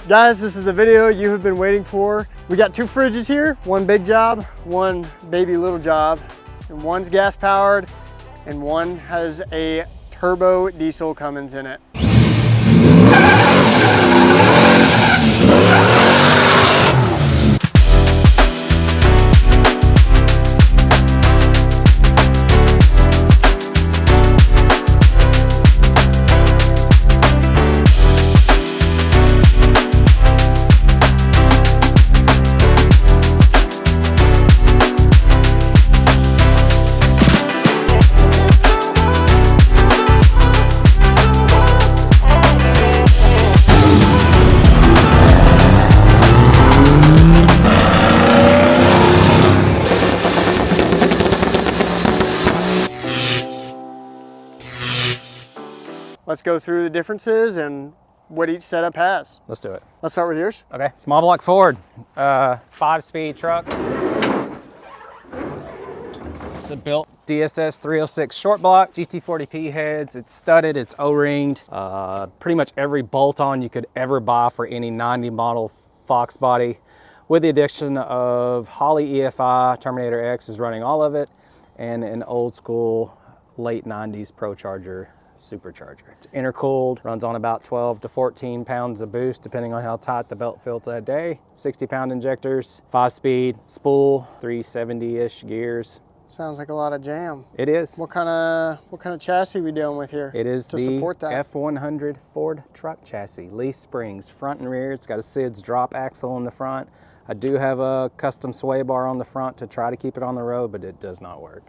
Guys, this is the video you have been waiting for. We got two fridges here, one big job, one baby little job, and one's gas powered and one has a turbo diesel Cummins in it. Let's go through the differences and what each setup has. Let's do it. Let's start with yours. Okay, small block Ford, 5-speed truck. It's a built DSS 306 short block, GT40P heads. It's studded, it's O-ringed. Pretty much every bolt-on you could ever buy for any 90 model Fox body, with the addition of Holley EFI, Terminator X is running all of it, and an old school late 90s ProCharger Supercharger. It's intercooled, runs on about 12 to 14 pounds of boost depending on how tight the belt fills that day. 60-pound injectors, 5-speed spool, 370-ish gears. Sounds like a lot of jam. It is. What kind of chassis we dealing with here? It is to the support that? F100 Ford truck chassis, leaf springs, front and rear. It's got a SIDS drop axle in the front. I do have a custom sway bar on the front to try to keep it on the road, but it does not work.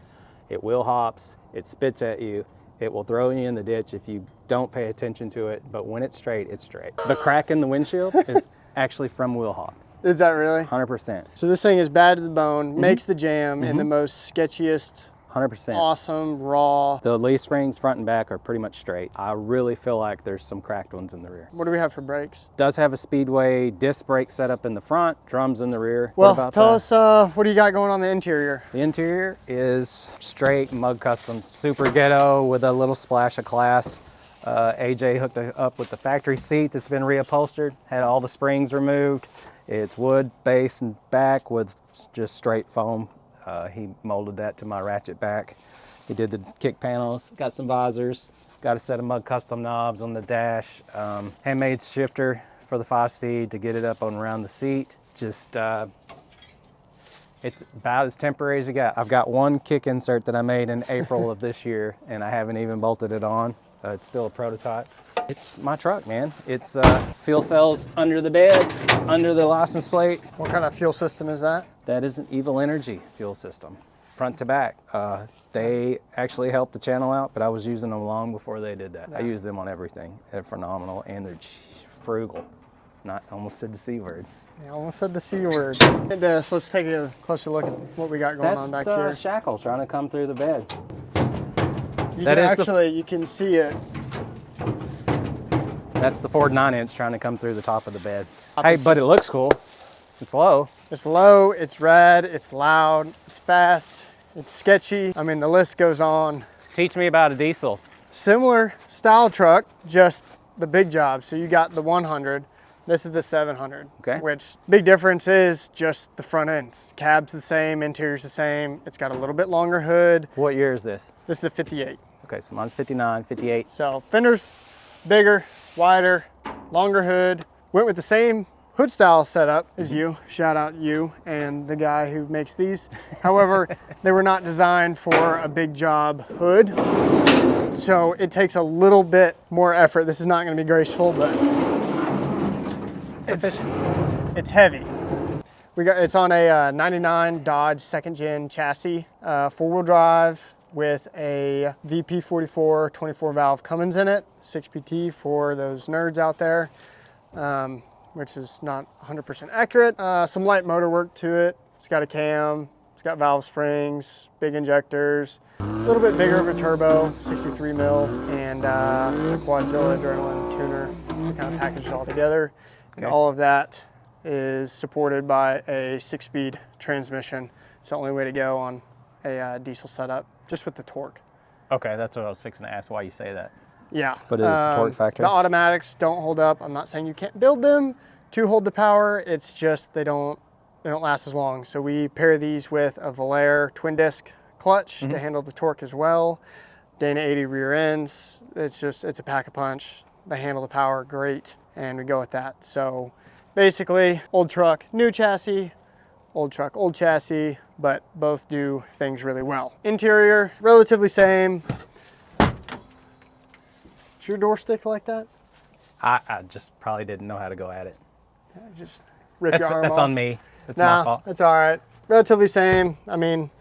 It wheel hops, it spits at you. It will throw you in the ditch if you don't pay attention to it, but when it's straight, it's straight. The crack in the windshield is actually from wheel hop. Is that really? 100%. So this thing is bad to the bone, makes the jam in the most sketchiest, 100%. awesome, raw. The leaf springs front and back are pretty much straight. I really feel like there's some cracked ones in the rear. What do we have for brakes? Does have a Speedway disc brake setup in the front, drums in the rear. Well, tell us, what do you got going on the interior? The interior is straight Mug Customs, super ghetto with a little splash of class. AJ hooked it up with the factory seat that's been reupholstered, had all the springs removed. It's wood base and back with just straight foam. He molded that to my ratchet back. He did the kick panels, got some visors, got a set of Mug Custom knobs on the dash, handmade shifter for the 5-speed to get it up and around the seat. Just, it's about as temporary as you got. I've got one kick insert that I made in April of this year, and I haven't even bolted it on. It's still a prototype. It's my truck, man. It's fuel cells under the bed, under the license plate. What kind of fuel system is that? That is an Evil Energy fuel system, front to back. They actually helped the channel out, but I was using them long before they did that. Yeah. I use them on everything. They're phenomenal, and they're frugal. Almost said the C word. Yeah, almost said the C word. So let's take a closer look at what we got going on back here. That's the shackle trying to come through the bed. You can see it. That's the Ford 9-inch trying to come through the top of the bed. Hey, but it looks cool. It's low. It's low, it's rad, it's loud, it's fast, it's sketchy. I mean, the list goes on. Teach me about a diesel. Similar style truck, just the big job. So you got the 100, this is the 700. Okay. Which big difference is just the front end. Cab's the same, interior's the same. It's got a little bit longer hood. What year is this? This is a 58. Okay, so mine's 59, 58. So fenders, bigger, wider, longer hood. Went with the same hood style setup as you. Shout out you and the guy who makes these. However, they were not designed for a big job hood. So it takes a little bit more effort. This is not gonna be graceful, but it's heavy. It's on a 99 Dodge 2nd gen chassis, 4-wheel drive with a VP44 24 valve Cummins in it, 6PT for those nerds out there, which is not 100% accurate. Some light motor work to it. It's got a cam, it's got valve springs, big injectors, a little bit bigger of a turbo, 63 mil, and a Quadzilla adrenaline tuner to kind of package it all together. Okay. And all of that is supported by a 6-speed transmission. It's the only way to go on a diesel setup, just with the torque. Okay, that's what I was fixing to ask, why you say that. Yeah. But it is a torque factor? The automatics don't hold up. I'm not saying you can't build them to hold the power. It's just they don't last as long. So we pair these with a Valair twin disc clutch to handle the torque as well. Dana 80 rear ends. It's a pack a punch. They handle the power great, and we go with that. So basically, old truck, new chassis, old truck, old chassis, but both do things really well. Interior, relatively same. Is your door stick like that? I just probably didn't know how to go at it. Yeah, just rip your arm That's off. on me. That's my fault. It's all right. Relatively same. I mean,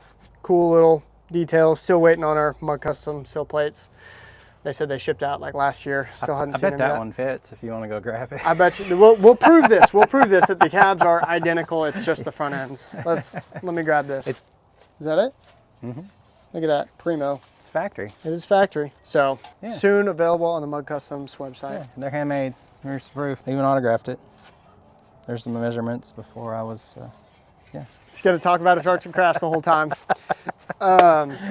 cool little details. Still waiting on our mud custom sill plates. They said they shipped out like last year. Still hadn't seen I them bet that yet. one fits if you want to go grab it. I bet you. We'll prove this. We'll prove this that the cabs are identical. It's just the front ends. Let me grab this. Is that it? Mm-hmm. Look at that. Primo. It's factory. It is factory. So Yeah. soon available on the Mud Customs website. Yeah, they're handmade. There's proof. They even autographed it. There's the measurements before I was, Just gonna talk about its arts and crafts the whole time.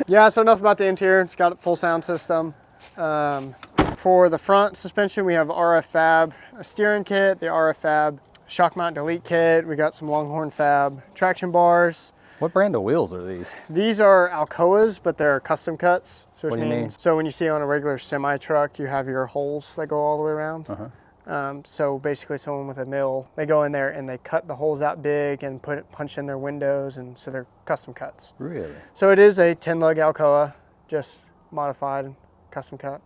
Yeah, so enough about the interior. It's got a full sound system. For the front suspension, we have RF Fab a steering kit, the RF Fab shock mount delete kit. We got some Longhorn Fab traction bars. What brand of wheels are these? These are Alcoas, but they're custom cuts. So What do you mean? So when you see on a regular semi truck, you have your holes that go all the way around. So basically someone with a mill, they go in there and they cut the holes out big and punch in their windows, and so they're custom cuts. Really? So it is a 10 lug Alcoa, just modified, custom cut.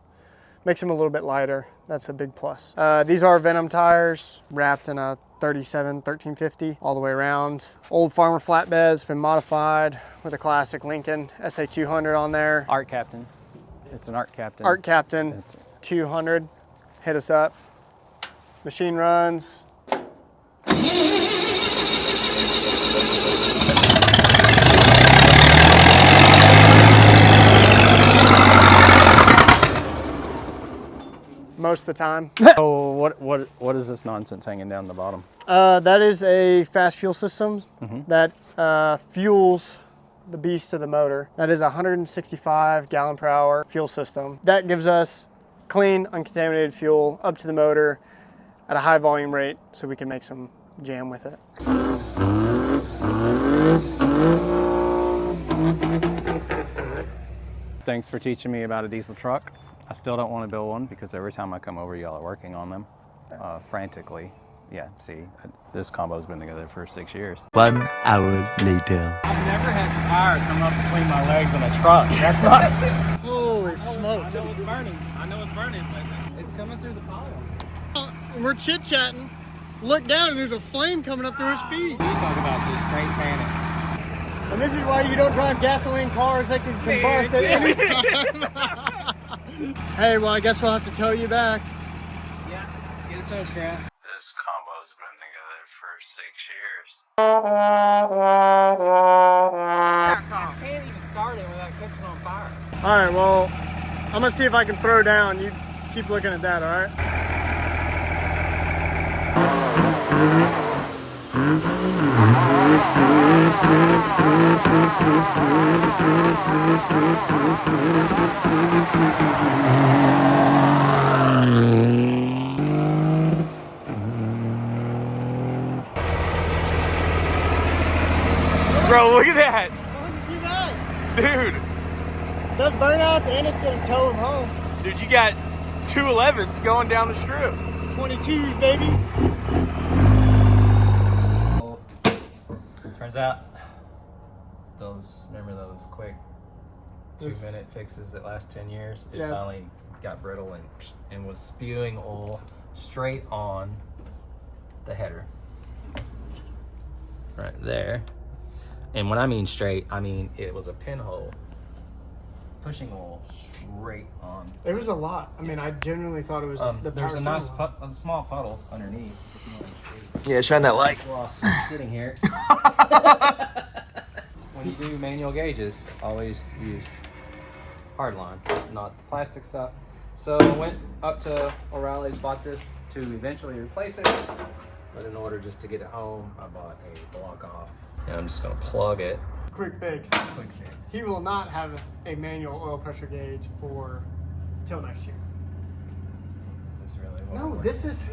Makes them a little bit lighter. That's a big plus. These are Venom tires wrapped in a 37 1350 all the way around. Old farmer flatbed's been modified with a classic Lincoln SA200 on there. Art Captain. It's an Art Captain. Art Captain 200. Hit us up. Machine runs. Most of the time. Oh, what is this nonsense hanging down the bottom? That is a fast fuel system that fuels the beast of the motor. That is a 165 gallon per hour fuel system. That gives us clean, uncontaminated fuel up to the motor at a high volume rate so we can make some jam with it. Thanks for teaching me about a diesel truck. I still don't want to build one because every time I come over, y'all are working on them frantically. Yeah, see, this combo's been together for 6 years. 1 hour later. I've never had fire come up between my legs in a truck. That's not... Holy smoke. I know it's burning. I know it's burning, but it's coming through the pile. We're chit-chatting. Look down and there's a flame coming up through his feet. You talk about just straight panic. And this is why you don't drive gasoline cars that can combust at any time. Hey, well, I guess we'll have to tow you back. Yeah, get a tow strap. This combo's been together for 6 years. I can't even start it without catching on fire. All right, well, I'm gonna see if I can throw down. You keep looking at that, all right? Bro, look at that! See that? Dude! Those burnouts, and it's gonna tow them home. Dude, you got 211s going down the strip. It's 22s, baby. Turns out, remember those quick 2-minute fixes that last 10 years? It finally got brittle and was spewing oil straight on the header. Right there. And when I mean straight, I mean it was a pinhole pushing oil straight on. There was a lot. I mean, I genuinely thought it was the there's a power nice funnel. a small puddle underneath. If you want to see. Yeah, shine that light. While sitting here. When you do manual gauges, always use hardline, not the plastic stuff. So I went up to O'Reilly's, bought this to eventually replace it, but in order just to get it home, I bought a block off. And I'm just gonna plug it quick fix. Quick fix. He will not have a manual oil pressure gauge till next year. Is this really what No, we're- this is.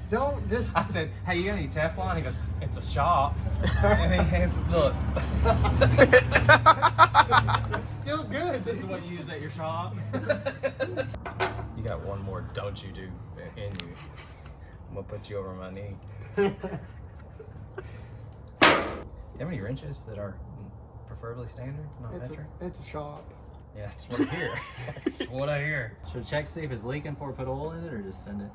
Don't just. I said, hey, you got any Teflon? He goes, it's a shop. And he hands, look, It's still good. this is what you use at your shop. You got one more don't you do in you. I'm gonna put you over my knee. You have any wrenches that are preferably standard, not metric? It's a shop. Yeah, that's what I hear. That's what I hear. Should I check to see if it's leaking before we put oil in it, or just send it?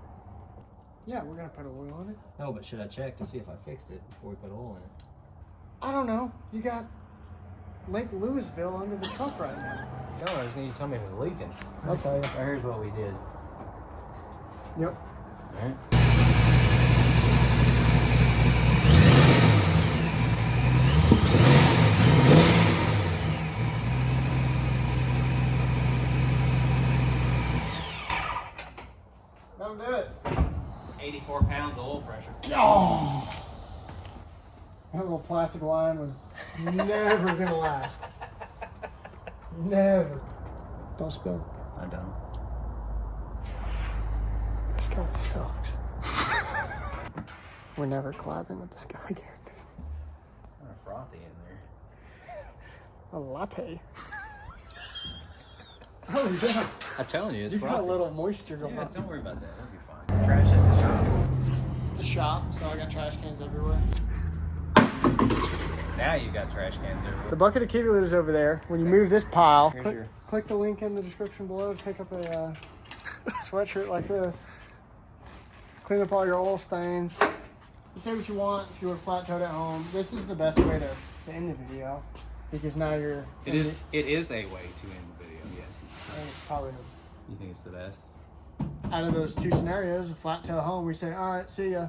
Yeah, we're gonna put oil on it. No, but should I check to see if I fixed it before we put oil in it? I don't know. You got Lake Louisville under the truck right now. No, I just need you to tell me if it's leaking. I'll tell you. Right, here's what we did. Yep. All right. Don't do it. 84 pounds of oil pressure. Oh. That little plastic line was never gonna last. Never. Don't spill. I don't. This guy sucks. We're never collabing with this guy again. Kind of frothy in there. A latte. Oh yeah. I'm telling you, it's You got frothy. a little moisture going Yeah, on. don't worry about that. It'll be fine. Trash at the shop. It's a shop, so I got trash cans everywhere. Now you got trash cans everywhere. The bucket of kitty litter is over there. When you move this pile, Here's click, your- click the link in the description below to pick up a sweatshirt like this. Clean up all your oil stains. You say what you want if you want flat toed at home. This is the best way to end the video because now you're. It is a way to end the video, yes. I think it's probably You think it's the best? out of those two scenarios, a flat tail home, we say, all right, see ya,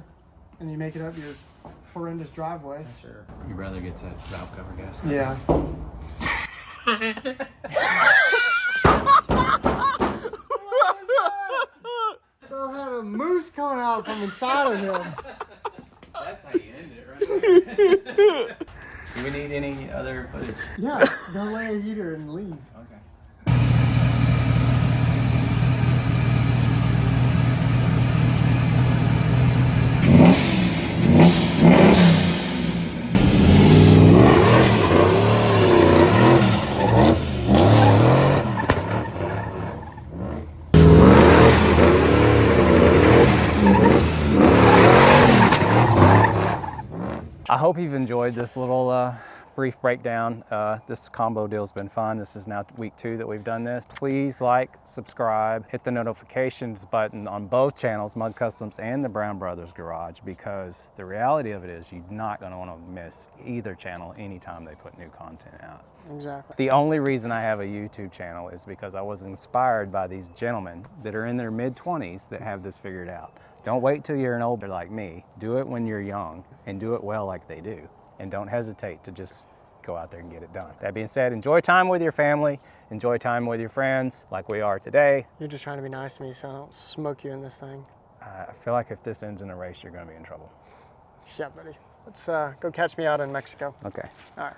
and you make it up your horrendous driveway. Sure. Your brother gets that valve cover gas. Yeah. Bro had a moose coming out from inside of him. That's how you end it, right? Do we need any other footage? Yeah, go lay a heater and leave. Okay. I hope you've enjoyed this little brief breakdown. This combo deal's been fun. This is now week 2 that we've done this. Please like, subscribe, hit the notifications button on both channels, Mud Customs and the Brown Brothers Garage, because the reality of it is you're not going to want to miss either channel anytime they put new content out. Exactly. The only reason I have a YouTube channel is because I was inspired by these gentlemen that are in their mid-20s that have this figured out. Don't wait till you're an older like me. Do it when you're young and do it well like they do. And don't hesitate to just go out there and get it done. That being said, enjoy time with your family, enjoy time with your friends like we are today. You're just trying to be nice to me so I don't smoke you in this thing. I feel like if this ends in a race, you're gonna be in trouble. Yeah, buddy. Let's go catch me out in Mexico. Okay. All right.